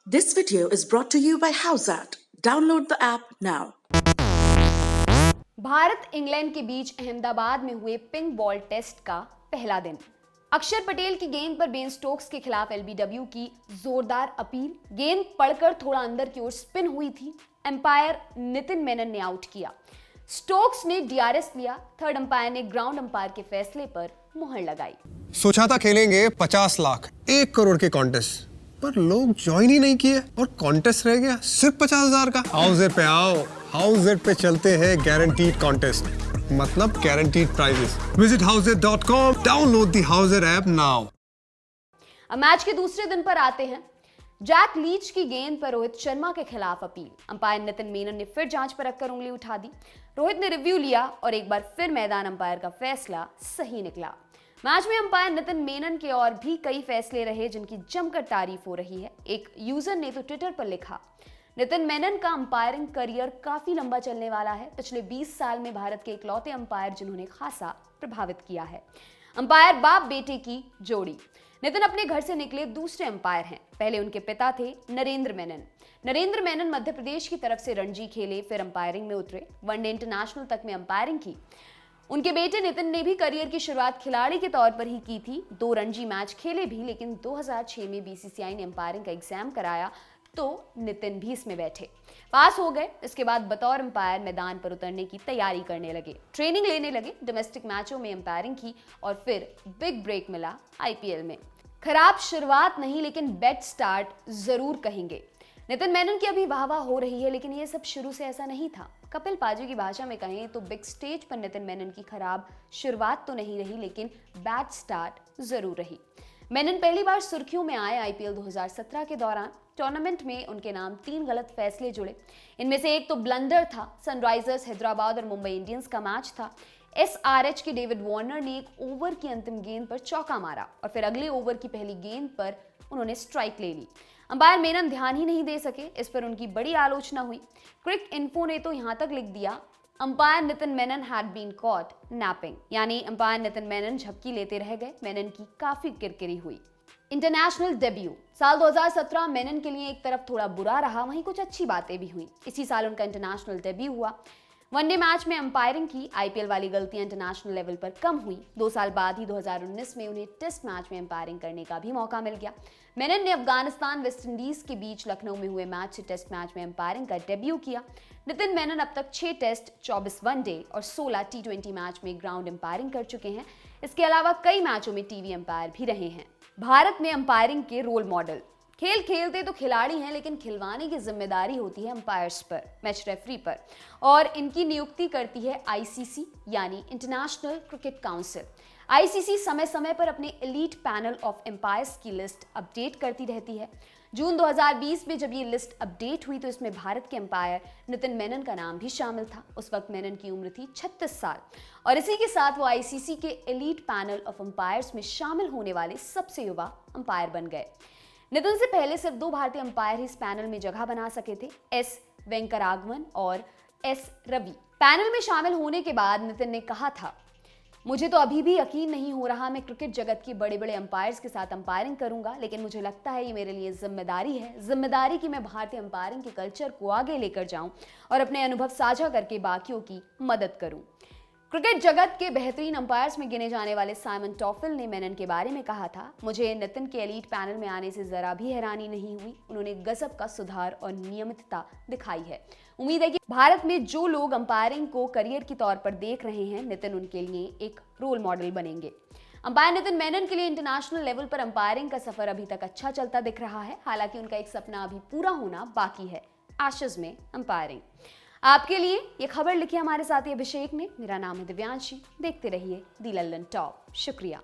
This video is brought to you by Howsat. Download the app now. Bharat England के बीच अहमदाबाद में हुए pink ball test का पहला दिन। अक्षर पटेल की गेंद पर बेन स्टोक्स के खिलाफ एलबीडब्ल्यू की जोरदार अपील। गेंद पड़कर थोड़ा अंदर की ओर स्पिन हुई थी। एम्पायर नितिन मेनन ने आउट किया। स्टोक्स ने डीआरएस लिया। थर्ड अंपायर ने ग्राउंड अंपायर के फैसले पर मुहर लगाई। सोचा था खेलेंगे 50 लाख 1 करोड़ के कॉन्टेस्ट, पर लोग ज्वाइन ही नहीं किए और कॉन्टेस्ट रह गया सिर्फ 50,000 का। हाउसर पे आओ, हाउसर पे चलते हैं गारंटीड कॉन्टेस्ट, मतलब guaranteed prizes. Visit houser.com, download the Houser app now. अब मैच के दूसरे दिन पर आते हैं। जैक लीच की गेंद पर रोहित शर्मा के खिलाफ अपील। अंपायर नितिन मेनन ने फिर जांच पर रखकर उंगली उठा दी। रोहित ने रिव्यू लिया और एक बार फिर मैदान अंपायर का फैसला सही निकला। मैच में अंपायर नितिन मेनन के और भी कई फैसले रहे जिनकी जमकर तारीफ हो रही है। एक यूजर ने तो ट्विटर पर लिखा, नितिन मेनन का अंपायरिंग करियर काफी लंबा चलने वाला है। पिछले 20 साल में भारत के इकलौते अंपायर जिन्होंने खासा प्रभावित किया है। अंपायर बाप बेटे की जोड़ी। नितिन अपने घर से निकले दूसरे अंपायर हैं। पहले उनके पिता थे नरेंद्र मेनन। नरेंद्र मेनन मध्य प्रदेश की तरफ से रणजी खेले, फिर अंपायरिंग में उतरे। वनडे इंटरनेशनल तक में अंपायरिंग की। उनके बेटे नितिन ने भी करियर की शुरुआत खिलाड़ी के तौर पर ही की थी। 2 रणजी मैच खेले भी, लेकिन 2006 में बीसीसीआई ने अंपायरिंग का एग्जाम कराया तो नितिन भी इसमें बैठे, पास हो गए। इसके बाद बतौर अंपायर मैदान पर उतरने की तैयारी करने लगे, ट्रेनिंग लेने लगे। डोमेस्टिक मैचों में अंपायरिंग की और फिर बिग ब्रेक मिला आईपीएल में। खराब शुरुआत नहीं, लेकिन बेड स्टार्ट जरूर कहेंगे। नितिन मेनन की अभी वाहवाह हो रही है, लेकिन ये सब शुरू से ऐसा नहीं था। कपिल पाजी की भाषा में कहें तो बिग स्टेज पर नितिन मेनन की खराब शुरुआत तो नहीं रही, लेकिन बैड स्टार्ट जरूर रही। मेनन पहली बार सुर्खियों में आए आईपीएल 2017 के दौरान। टूर्नामेंट में उनके नाम 3 गलत फैसले जुड़े। इनमें से एक तो ब्लंडर था। सनराइजर्स हैदराबाद और मुंबई इंडियंस का मैच था। एसआरएच के डेविड वार्नर ने एक ओवर की अंतिम गेंद पर चौका मारा और फिर अगले ओवर की पहली गेंद पर उन्होंने स्ट्राइक ले ली। अंपायर मेनन ध्यान ही नहीं दे सके। इस पर उनकी बड़ी आलोचना हुई। क्रिक इन्फो ने तो यहां तक लिख दिया, umpire Nitin Menon had been caught napping, यानी अंपायर नितिन मेनन झपकी लेते रह गए। मेनन की काफी किरकिरी हुई। International debut. साल 2017 मेनन के लिए एक तरफ थोड़ा बुरा रहा, वहीं कुछ अच्छी बातें भी हुई। इसी साल उनका इंटरनेशनल डेब्यू हुआ। वनडे मैच में अंपायरिंग की। आईपीएल वाली गलतियां इंटरनेशनल लेवल पर कम हुई। 2 साल बाद ही 2019 में उन्हें टेस्ट मैच में अंपायरिंग करने का भी मौका मिल गया। मेनन ने अफगानिस्तान वेस्टइंडीज के बीच लखनऊ में हुए मैच से टेस्ट मैच में अंपायरिंग का डेब्यू किया। नितिन मेनन अब तक 6 टेस्ट, 24 वनडे और 16 टी20 मैच में ग्राउंड अंपायरिंग कर चुके हैं। इसके अलावा कई मैचों में टीवी अंपायर भी रहे हैं। भारत में अंपायरिंग के रोल मॉडल। खेल खेलते तो खिलाड़ी हैं, लेकिन खिलवाने की जिम्मेदारी होती है अंपायर्स पर, मैच रेफरी पर, और इनकी नियुक्ति करती है आईसीसी यानी इंटरनेशनल क्रिकेट काउंसिल। आईसीसी समय समय पर अपने एलीट पैनल ऑफ एम्पायर्स की लिस्ट अपडेट करती रहती है। जून 2020 में जब ये लिस्ट अपडेट हुई तो इसमें भारत के अंपायर नितिन मेनन का नाम भी शामिल था। उस वक्त मेनन की उम्र थी 36 साल और इसी के साथ वो आईसीसी के एलीट पैनल ऑफ एम्पायर्स में शामिल होने वाले सबसे युवा अंपायर बन गए। नितिन से पहले सिर्फ 2 भारतीय अंपायर ही इस पैनल में जगह बना सके थे, एस वेंकराघवन और एस रवि। पैनल में शामिल होने के बाद नितिन ने कहा था, मुझे तो अभी भी यकीन नहीं हो रहा मैं क्रिकेट जगत के बड़े बड़े अंपायर्स के साथ अंपायरिंग करूंगा, लेकिन मुझे लगता है ये मेरे लिए जिम्मेदारी कि मैं भारतीय अंपायरिंग के कल्चर को आगे लेकर जाऊं और अपने अनुभव साझा करके बाकियों की मदद करूं। क्रिकेट जगत के बेहतरीन अंपायर्स में गिने जाने वाले साइमन टॉफल ने मेनन के बारे में कहा था, मुझे नितिन के एलीट पैनल में आने से जरा भी हैरानी नहीं हुई। उन्होंने गजब का सुधार और नियमितता दिखाई है। उम्मीद है कि भारत में जो लोग अंपायरिंग को करियर के तौर पर देख रहे हैं, नितिन उनके लिए एक रोल मॉडल बनेंगे। अंपायर नितिन मेनन के लिए इंटरनेशनल लेवल पर अंपायरिंग का सफर अभी तक अच्छा चलता दिख रहा है। हालांकि उनका एक सपना अभी पूरा होना बाकी है, एशेज में अंपायरिंग। आपके लिए ये खबर लिखी हमारे साथी अभिषेक ने। मेरा नाम है दिव्यांशी। देखते रहिए दी लल्लन टॉप। शुक्रिया।